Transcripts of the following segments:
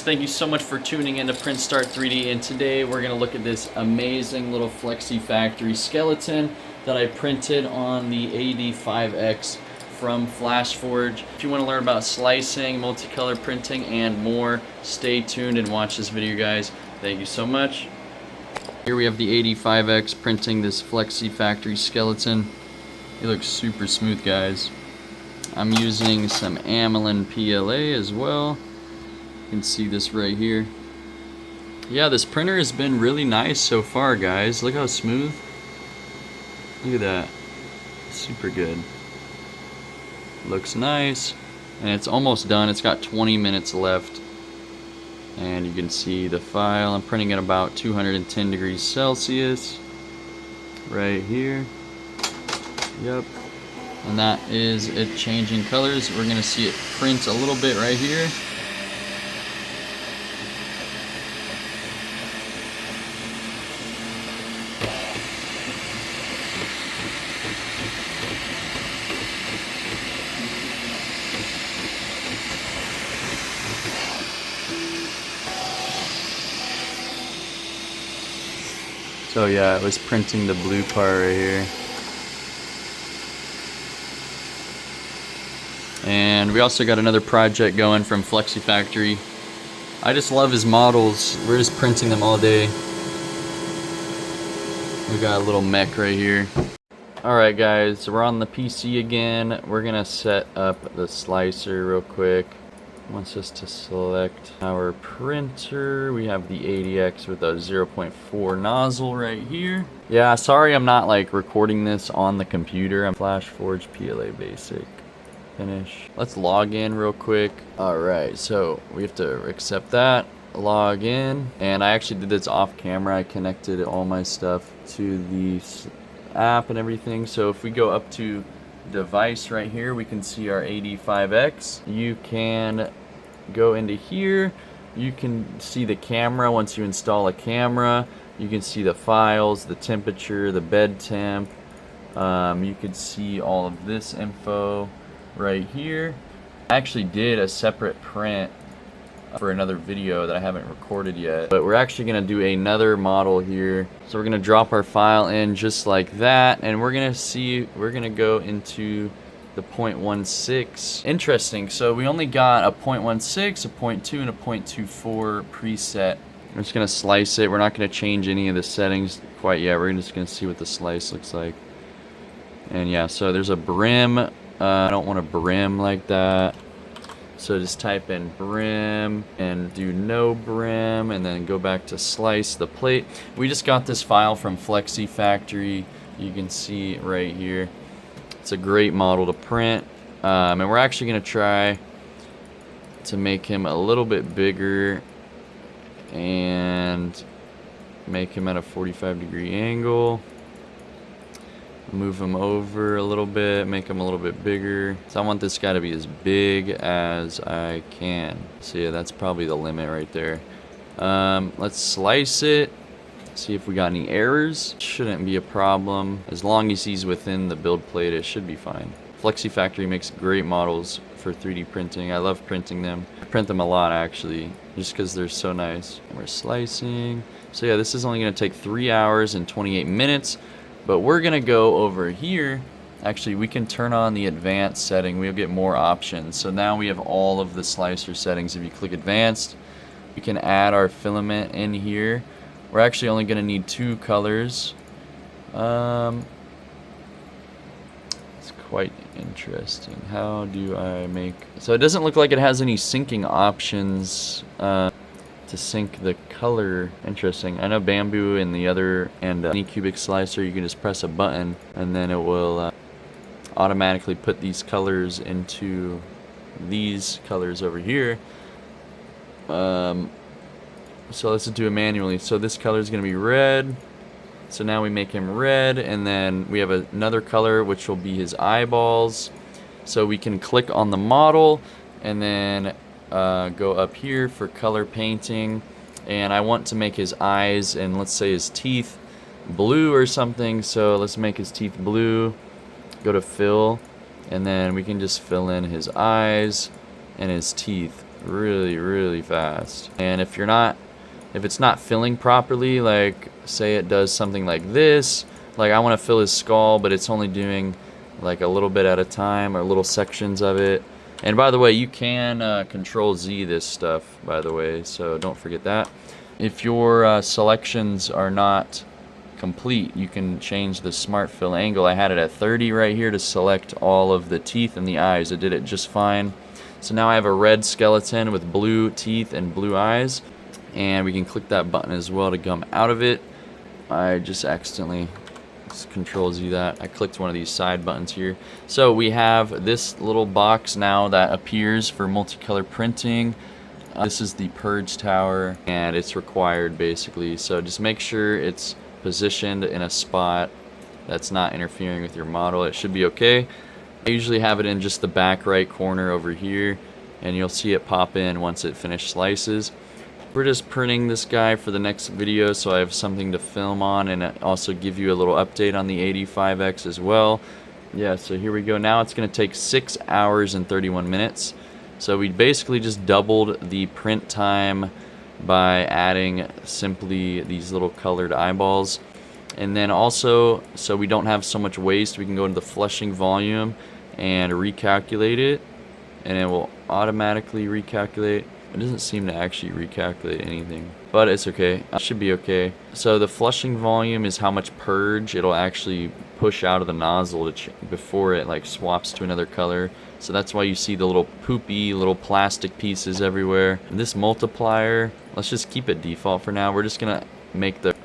Thank you so much for tuning in to Print Start 3D, and today we're going to look at this amazing little Flexifactory skeleton that I printed on the AD5X from FlashForge. If you want to learn about slicing, multicolor printing, and more, stay tuned and watch this video, guys. Thank you so much. Here we have the AD5X printing this Flexifactory skeleton. It looks super smooth, guys. I'm using some aniline PLA as well. You can see this right here. Yeah, this printer has been really nice so far, guys. Look how smooth. Look at that. Super good. Looks nice. And it's almost done. It's got 20 minutes left. And you can see the file. I'm printing at about 210 degrees Celsius. Right here. Yep. And that is it changing colors. We're going to see it print a little bit right here. So yeah, it was printing the blue part right here. And we also got another project going from Flexifactory. I just love his models. We're just printing them all day. We got a little mech right here. Alright guys, so we're on the PC again. We're gonna set up the slicer real quick. Wants us to select our printer. We have the AD5X with a 0.4 nozzle right here. Yeah, sorry I'm not like recording this on the computer. I'm FlashForge PLA Basic. Finish. Let's log in real quick. Alright, so we have to accept that. Log in. And I actually did this off camera. I connected all my stuff to the app and everything. So if we go up to device right here, we can see our AD5X. You can go into here. You can see the camera once you install a camera. You can see the files, the temperature, the bed temp. You could see all of this info right here. I actually did a separate print for another video that I haven't recorded yet, but we're actually going to do another model here. So we're going to drop our file in just like that, and we're going to go into the 0.16. Interesting, so we only got a 0.16, a 0.2, and a 0.24 preset. I'm just going to slice it. We're not going to change any of the settings quite yet. We're just going to see what the slice looks like. And yeah, so there's a brim. I don't want a brim like that. So just type in brim and do no brim, and then go back to slice the plate. We just got this file from Flexifactory. You can see right here. It's a great model to print. And we're actually going to try to make him a little bit bigger and make him at a 45-degree angle. Move him over a little bit, make him a little bit bigger. So I want this guy to be as big as I can. So yeah, that's probably the limit right there. Let's slice it. See if we got any errors. Shouldn't be a problem. As long as he's within the build plate, it should be fine. Flexifactory makes great models for 3D printing. I love printing them. I print them a lot actually, just because they're so nice. And we're slicing. So yeah, this is only gonna take 3 hours and 28 minutes. But we're gonna go over here. Actually, we can turn on the advanced setting. We'll get more options. So now we have all of the slicer settings. If you click advanced, we can add our filament in here. We're actually only gonna need 2 colors. It's quite interesting. How do I make... So it doesn't look like it has any syncing options to sync the color. Interesting. I know bambu and the other and anycubic slicer, you can just press a button and then it will automatically put these colors into these colors over here. So let's do it manually. So this color is going to be red. So now we make him red, and then we have another color which will be his eyeballs. So we can click on the model and then go up here for color painting, and I want to make his eyes and let's say his teeth blue or something. So let's make his teeth blue. Go to fill, and then we can just fill in his eyes and his teeth. really fast. And if it's not filling properly, like say it does something like this, like I want to fill his skull, but it's only doing like a little bit at a time or little sections of it. And by the way, you can control Z this stuff, by the way, so don't forget that. If your selections are not complete, you can change the smart fill angle. I had it at 30 right here to select all of the teeth and the eyes. It did it just fine. So now I have a red skeleton with blue teeth and blue eyes, and we can click that button as well to come out of it. I just accidentally Control Z that. I clicked one of these side buttons here. So we have this little box now that appears for multicolor printing. This is the purge tower, and it's required basically. So just make sure it's positioned in a spot that's not interfering with your model. It should be okay. I usually have it in just the back right corner over here, and you'll see it pop in once it finished slices. We're just printing this guy for the next video, so I have something to film on and also give you a little update on the AD5X as well. Yeah, so here we go. Now it's going to take 6 hours and 31 minutes. So we basically just doubled the print time by adding simply these little colored eyeballs. And then also, so we don't have so much waste, we can go into the flushing volume and recalculate it, and it will automatically recalculate. It doesn't seem to actually recalculate anything, but it's okay. It should be okay. So the flushing volume is how much purge it'll actually push out of the nozzle before it like swaps to another color. So that's why you see the little poopy little plastic pieces everywhere. And this multiplier, let's just keep it default for now. We're just gonna make the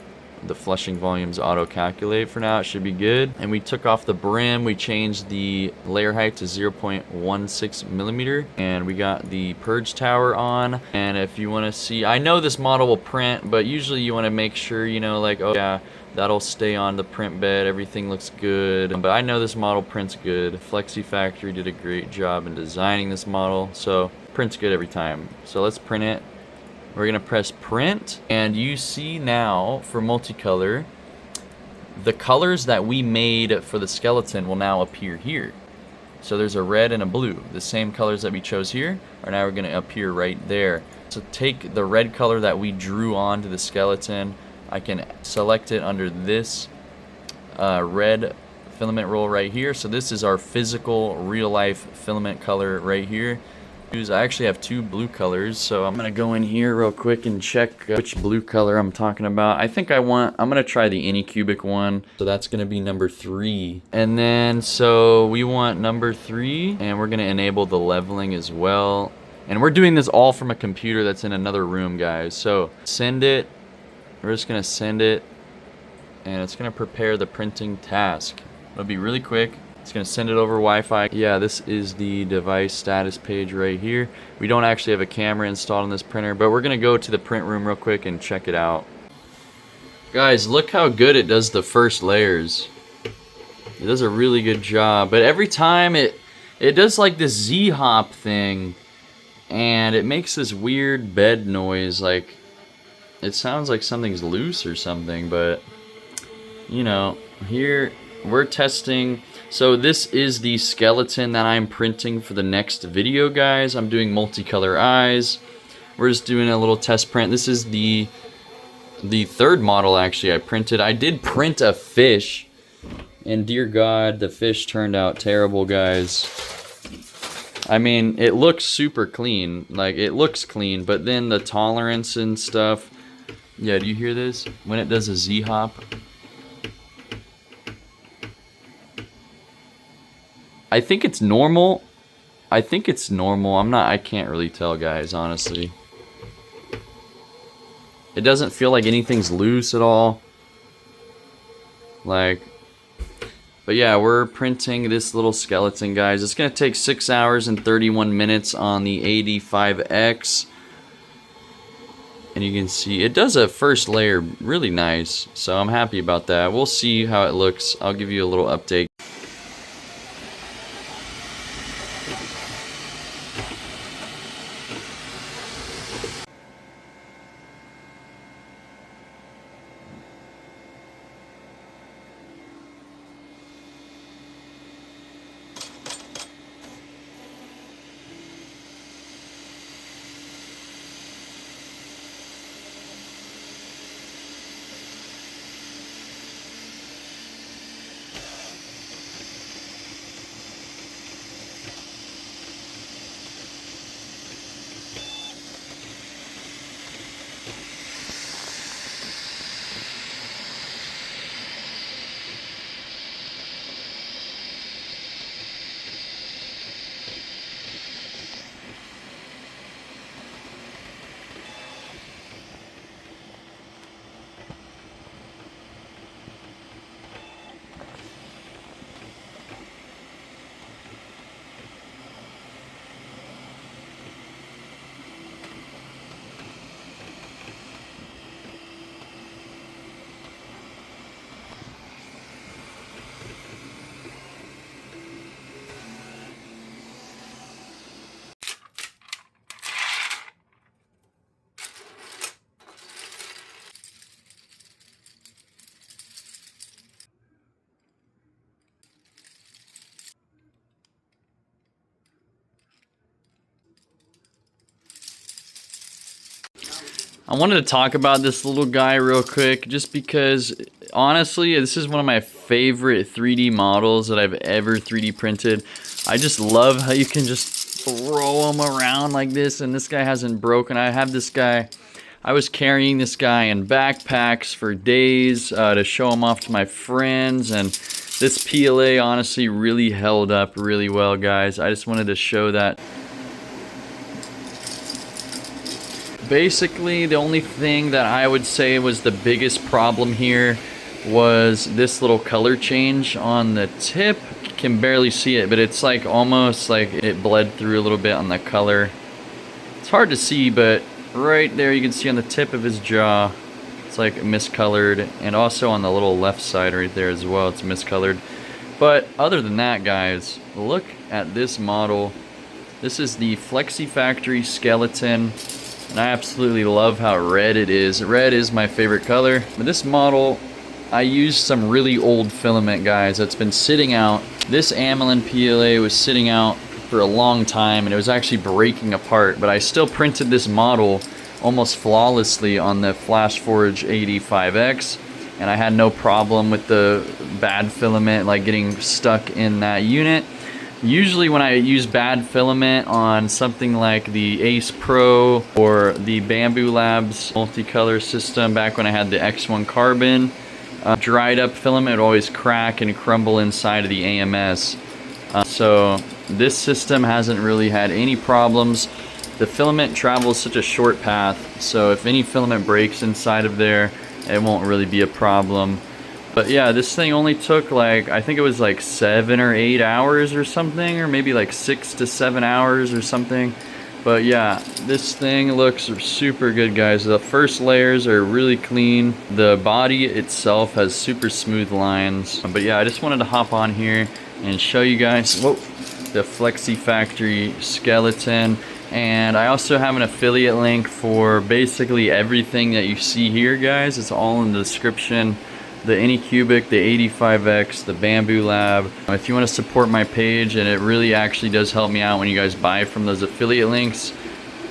flushing volumes auto-calculate for now. It should be good. And we took off the brim. We changed the layer height to 0.16 millimeter, and we got the purge tower on. And if you want to see, I know this model will print, but usually you want to make sure, you know, like, oh yeah, that'll stay on the print bed, everything looks good. But I know this model prints good. Flexifactory did a great job in designing this model, so prints good every time. So let's print it. We're gonna press print, and you see now for multicolor, the colors that we made for the skeleton will now appear here. So there's a red and a blue. The same colors that we chose here are now gonna appear right there. So take the red color that we drew onto the skeleton. I can select it under this red filament roll right here. So this is our physical real life filament color right here. I actually have two blue colors, so I'm gonna go in here real quick and check which blue color I'm talking about. I think I'm gonna try the anycubic one, so that's gonna be number 3. And then so we want number 3, and we're gonna enable the leveling as well. And we're doing this all from a computer that's in another room, guys. So send it. We're just gonna send it, and it's gonna prepare the printing task. It'll be really quick. It's gonna send it over Wi-Fi. Yeah, this is the device status page right here. We don't actually have a camera installed on this printer, but we're gonna go to the print room real quick and check it out. Guys, look how good it does the first layers. It does a really good job, but every time it does like this Z-hop thing, and it makes this weird bed noise. Like, it sounds like something's loose or something, but you know, here we're testing. So this is the skeleton that I'm printing for the next video, guys. I'm doing multicolor eyes. We're just doing a little test print. This is the third model actually I printed. I did print a fish, and dear God, the fish turned out terrible, guys. I mean, it looks super clean. Like, it looks clean, but then the tolerance and stuff. Yeah, do you hear this? When it does a Z-hop. I think it's normal. I think it's normal. I can't really tell, guys, honestly. It doesn't feel like anything's loose at all. Like, but yeah, we're printing this little skeleton, guys. It's gonna take 6 hours and 31 minutes on the AD5X. And you can see it does a first layer really nice. So I'm happy about that. We'll see how it looks. I'll give you a little update. I wanted to talk about this little guy real quick just because honestly this is one of my favorite 3D models that I've ever 3D printed. I just love how you can just throw them around like this, and this guy hasn't broken. I have this guy, I was carrying this guy in backpacks for days to show him off to my friends, and this PLA honestly really held up really well, guys. I just wanted to show that. Basically, the only thing that I would say was the biggest problem here was this little color change on the tip. You can barely see it, but it's like almost like it bled through a little bit on the color. It's hard to see, but right there you can see on the tip of his jaw, it's like miscolored, and also on the little left side right there as well, it's miscolored. But other than that, guys, look at this model. This is the Flexifactory skeleton. And I absolutely love how red it is. Red is my favorite color. But this model, I used some really old filament, guys, that's been sitting out. This aniline PLA was sitting out for a long time, and it was actually breaking apart. But I still printed this model almost flawlessly on the FlashForge AD5X. And I had no problem with the bad filament like getting stuck in that unit. Usually when I use bad filament on something like the Ace Pro or the Bambu Labs multicolor system back when I had the X1 Carbon, dried up filament would always crack and crumble inside of the AMS. So this system hasn't really had any problems. The filament travels such a short path, so if any filament breaks inside of there, it won't really be a problem. But yeah, this thing only took like, I think it was like 7 or 8 hours or something, or maybe like 6 to 7 hours or something. But yeah, this thing looks super good, guys. The first layers are really clean. The body itself has super smooth lines. But yeah, I just wanted to hop on here and show you guys, whoa, the Flexifactory skeleton. And I also have an affiliate link for basically everything that you see here, guys. It's all in the description. The anycubic, the AD5X, the Bambu Lab. If you want to support my page, and it really actually does help me out when you guys buy from those affiliate links.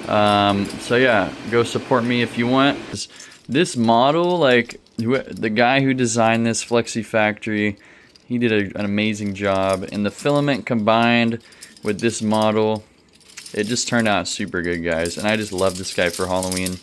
So yeah, go support me if you want. This model, like the guy who designed this Flexifactory, he did an amazing job. And the filament combined with this model, it just turned out super good, guys. And I just love this guy for Halloween.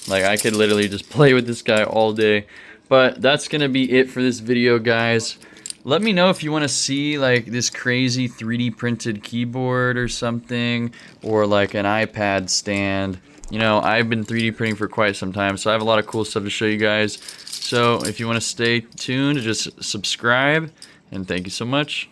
Like, I could literally just play with this guy all day. But that's gonna be it for this video, guys. Let me know if you want to see like this crazy 3D printed keyboard or something, or like an iPad stand. You know, I've been 3D printing for quite some time, so I have a lot of cool stuff to show you guys. So if you want to stay tuned, just subscribe, and thank you so much.